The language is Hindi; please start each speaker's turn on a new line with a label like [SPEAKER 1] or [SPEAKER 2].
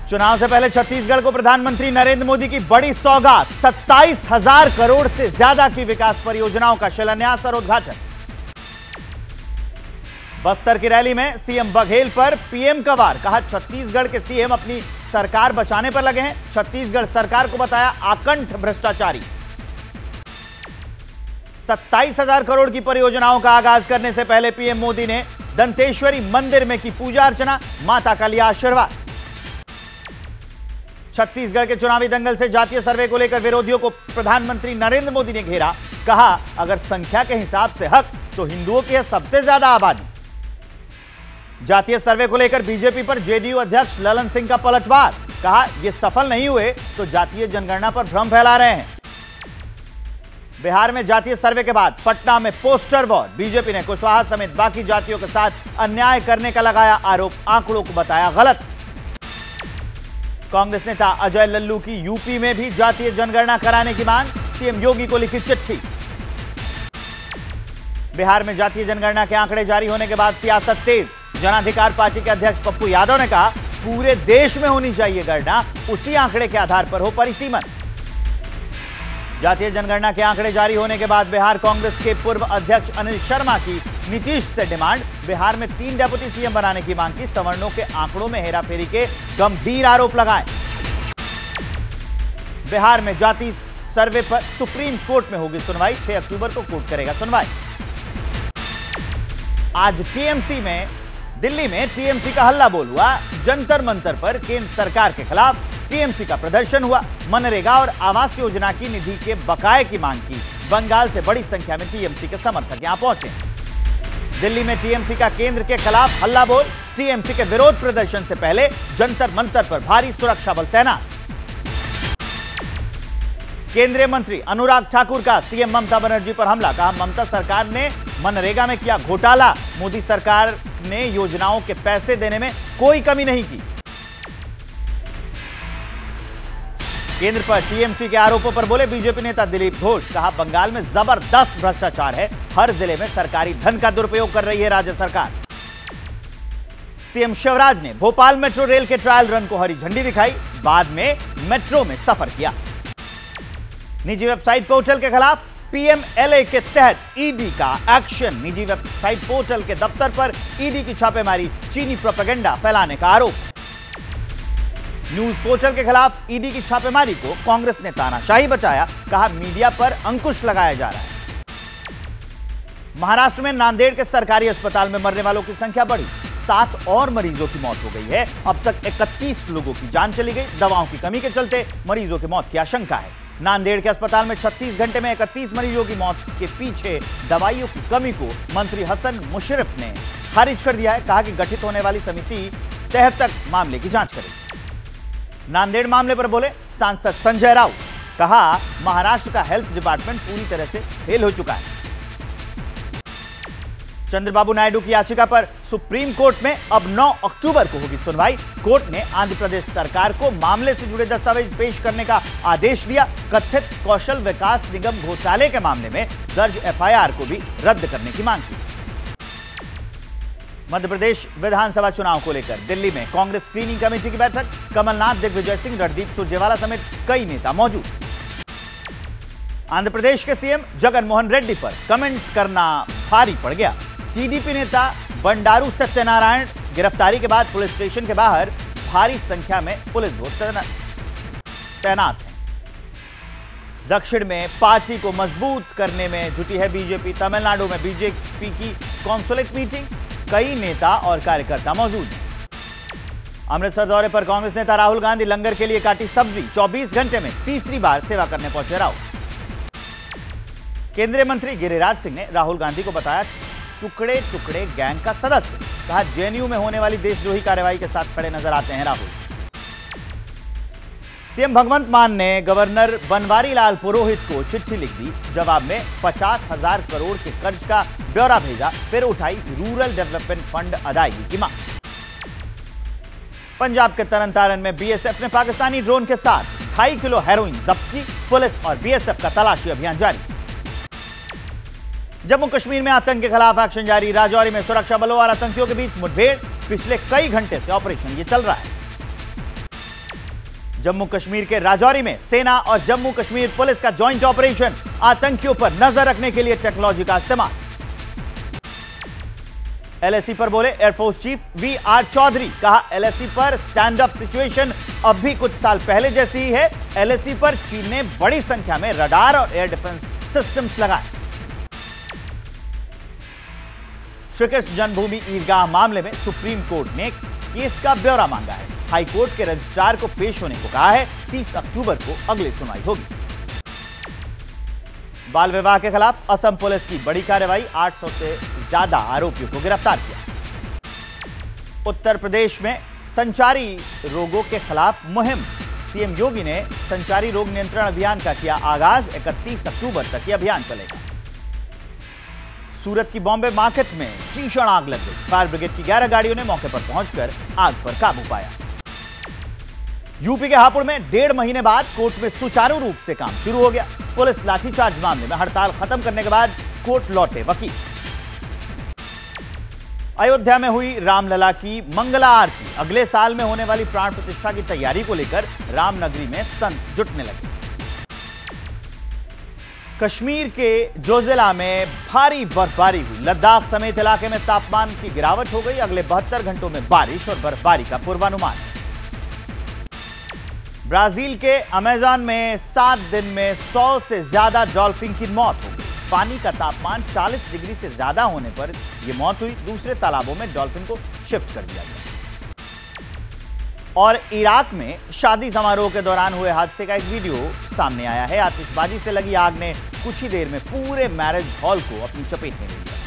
[SPEAKER 1] चुनाव से पहले छत्तीसगढ़ को प्रधानमंत्री नरेंद्र मोदी की बड़ी सौगात, 27,000 करोड़ से ज्यादा की विकास परियोजनाओं का शिलान्यास और उद्घाटन। बस्तर की रैली में सीएम बघेल पर पीएम का वार, कहा छत्तीसगढ़ के सीएम अपनी सरकार बचाने पर लगे हैं, छत्तीसगढ़ सरकार को बताया आकंठ भ्रष्टाचारी। 27,000 करोड़ की परियोजनाओं का आगाज करने से पहले पीएम मोदी ने दंतेश्वरी मंदिर में की पूजा अर्चना, माता का लिया आशीर्वाद। छत्तीसगढ़ के चुनावी दंगल से जातीय सर्वे को लेकर विरोधियों को प्रधानमंत्री नरेंद्र मोदी ने घेरा, कहा अगर संख्या के हिसाब से हक तो हिंदुओं की है सबसे ज्यादा आबादी। जातीय सर्वे को लेकर बीजेपी पर जेडीयू अध्यक्ष ललन सिंह का पलटवार, कहा यह सफल नहीं हुए तो जातीय जनगणना पर भ्रम फैला रहे हैं। बिहार में जातीय सर्वे के बाद पटना में पोस्टर वॉर, बीजेपी ने कुशवाहा समेत बाकी जातियों के साथ अन्याय करने का लगाया आरोप, आंकड़ों को बताया गलत। कांग्रेस नेता अजय लल्लू की यूपी में भी जातीय जनगणना कराने की मांग, सीएम योगी को लिखी चिट्ठी। बिहार में जातीय जनगणना के आंकड़े जारी होने के बाद सियासत तेज, जन अधिकार पार्टी के अध्यक्ष पप्पू यादव ने कहा पूरे देश में होनी चाहिए गणना, उसी आंकड़े के आधार पर हो परिसीमन। जातीय जनगणना के आंकड़े जारी होने के बाद बिहार कांग्रेस के पूर्व अध्यक्ष अनिल शर्मा की नीतीश से डिमांड, बिहार में 3 डेप्यूटी सीएम बनाने की मांग की, सवर्णों के आंकड़ों में हेराफेरी के गंभीर आरोप लगाए। बिहार में जाति सर्वे पर सुप्रीम कोर्ट में होगी सुनवाई, 6 अक्टूबर को कोर्ट करेगा सुनवाई। आज टीएमसी में दिल्ली में टीएमसी का हल्ला बोल हुआ, जंतर मंतर पर केंद्र सरकार के खिलाफ टीएमसी का प्रदर्शन हुआ, मनरेगा और आवास योजना की निधि के बकाये की मांग की। बंगाल से बड़ी संख्या में टीएमसी के समर्थक यहां पहुंचे। दिल्ली में टीएमसी का केंद्र के खिलाफ हल्ला बोल, टीएमसी के विरोध प्रदर्शन से पहले जंतर मंतर पर भारी सुरक्षा बल तैनात। केंद्रीय मंत्री अनुराग ठाकुर का सीएम ममता बनर्जी पर हमला, कहा ममता सरकार ने मनरेगा में किया घोटाला, मोदी सरकार ने योजनाओं के पैसे देने में कोई कमी नहीं की। केंद्र पर टीएमसी के आरोपों पर बोले बीजेपी नेता दिलीप घोष, कहा बंगाल में जबरदस्त भ्रष्टाचार है, हर जिले में सरकारी धन का दुरुपयोग कर रही है राज्य सरकार। सीएम शिवराज ने भोपाल मेट्रो रेल के ट्रायल रन को हरी झंडी दिखाई, बाद में मेट्रो में सफर किया। निजी वेबसाइट पोर्टल के खिलाफ पीएमएलए के तहत ईडी का एक्शन, निजी वेबसाइट पोर्टल के दफ्तर पर ईडी की छापेमारी, चीनी प्रोपेगेंडा फैलाने का आरोप। न्यूज पोर्टल के खिलाफ ईडी की छापेमारी को कांग्रेस ने तानाशाही बताया, कहा मीडिया पर अंकुश लगाया जा रहा है। महाराष्ट्र में नांदेड़ के सरकारी अस्पताल में मरने वालों की संख्या बढ़ी, 7 और मरीजों की मौत हो गई है। अब तक 31 लोगों की जान चली गई, दवाओं की कमी के चलते मरीजों की मौत की आशंका है। नांदेड़ के अस्पताल में 36 घंटे में 31 मरीजों की मौत के पीछे दवाइयों की कमी को मंत्री हसन मुशर्रफ ने खारिज कर दिया है, कहा कि गठित होने वाली समिति तह तक मामले की जांच करेगी। नांदेड़ मामले पर बोले सांसद संजय राउत, कहा महाराष्ट्र का हेल्थ डिपार्टमेंट पूरी तरह से फेल हो चुका है। चंद्रबाबू नायडू की याचिका पर सुप्रीम कोर्ट में अब 9 अक्टूबर को होगी सुनवाई। कोर्ट ने आंध्र प्रदेश सरकार को मामले से जुड़े दस्तावेज पेश करने का आदेश दिया। कथित कौशल विकास निगम घोटाले के मामले में दर्ज एफआईआर को भी रद्द करने की मांग की। मध्य प्रदेश विधानसभा चुनाव को लेकर दिल्ली में कांग्रेस स्क्रीनिंग कमेटी की बैठक, कमलनाथ, दिग्विजय सिंह, रणदीप सुरजेवाला समेत कई नेता मौजूद। आंध्र प्रदेश के सीएम जगन मोहन रेड्डी पर कमेंट करना भारी पड़ गया। टीडीपी नेता बंडारू सत्यनारायण गिरफ्तारी के बाद पुलिस स्टेशन के बाहर भारी संख्या में पुलिस बल तैनात है। दक्षिण में पार्टी को मजबूत करने में जुटी है बीजेपी, तमिलनाडु में बीजेपी की कॉन्सुलेट मीटिंग, कई नेता और कार्यकर्ता मौजूद हैं। अमृतसर दौरे पर कांग्रेस नेता राहुल गांधी, लंगर के लिए काटी सब्जी, 24 घंटे में तीसरी बार सेवा करने पहुंचे राहुल। केंद्रीय मंत्री गिरिराज सिंह ने राहुल गांधी को बताया टुकड़े टुकड़े गैंग का सदस्य, कहा जेएनयू में होने वाली देशद्रोही कार्रवाई के साथ खड़े नजर आते हैं राहुल। सीएम भगवंत मान ने गवर्नर बनवारी लाल पुरोहित को चिट्ठी लिख दी, जवाब में 50,000 करोड़ के कर्ज का ब्यौरा भेजा, फिर उठाई रूरल डेवलपमेंट फंड अदायगी की मांग। पंजाब के तरनतारन में बीएसएफ ने पाकिस्तानी ड्रोन के साथ 2.5 किलो हेरोइन जब्त की, पुलिस और बीएसएफ का तलाशी अभियान जारी। जम्मू कश्मीर में आतंक के खिलाफ एक्शन जारी, राजौरी में सुरक्षा बलों और आतंकियों के बीच मुठभेड़, पिछले कई घंटे से ऑपरेशन ये चल रहा है। जम्मू कश्मीर के राजौरी में सेना और जम्मू कश्मीर पुलिस का जॉइंट ऑपरेशन, आतंकियों पर नजर रखने के लिए टेक्नोलॉजी का इस्तेमाल। एलएसी पर बोले एयरफोर्स चीफ वी.आर. चौधरी, कहा एलएसी पर स्टैंड ऑफ सिचुएशन अब भी कुछ साल पहले जैसी ही है। एलएसी पर चीन ने बड़ी संख्या में रडार और एयर डिफेंस सिस्टम्स लगाए। श्री कृष्ण जन्मभूमि ईदगाह मामले में सुप्रीम कोर्ट ने केस का ब्यौरा मांगा है। हाई कोर्ट के रजिस्ट्रार को पेश होने को कहा है। 30 अक्टूबर को अगली सुनवाई होगी। बाल विवाह के खिलाफ असम पुलिस की बड़ी कार्रवाई, 800 से ज्यादा आरोपियों को गिरफ्तार किया। उत्तर प्रदेश में संचारी रोगों के खिलाफ मुहिम, सीएम योगी ने संचारी रोग नियंत्रण अभियान का किया आगाज। 31 अक्टूबर तक यह अभियान चलेगा। सूरत की बॉम्बे मार्केट में भीषण आग लग गई। फायर ब्रिगेड की 11 गाड़ियों ने मौके पर पहुंचकर आग पर काबू पाया। यूपी के हापुड़ में 1.5 महीने बाद कोर्ट में सुचारू रूप से काम शुरू हो गया। पुलिस लाठीचार्ज मामले में हड़ताल खत्म करने के बाद कोर्ट लौटे वकील। अयोध्या में हुई रामलला की मंगला आरती। अगले साल में होने वाली प्राण प्रतिष्ठा की तैयारी को लेकर रामनगरी में संत जुटने लगे। कश्मीर के जोजिला में भारी बर्फबारी हुई। लद्दाख समेत इलाके में तापमान की गिरावट हो गई। अगले 72 घंटों में बारिश और बर्फबारी का पूर्वानुमान। ब्राजील के अमेज़न में 7 दिन में 100 से ज्यादा डॉल्फिन की मौत हो गई। पानी का तापमान 40 डिग्री से ज्यादा होने पर यह मौत हुई। दूसरे तालाबों में डॉल्फिन को शिफ्ट कर दिया गया। और इराक में शादी समारोह के दौरान हुए हादसे का एक वीडियो सामने आया है। आतिशबाजी से लगी आग ने कुछ ही देर में पूरे मैरिज हॉल को अपनी चपेट में ले लिया।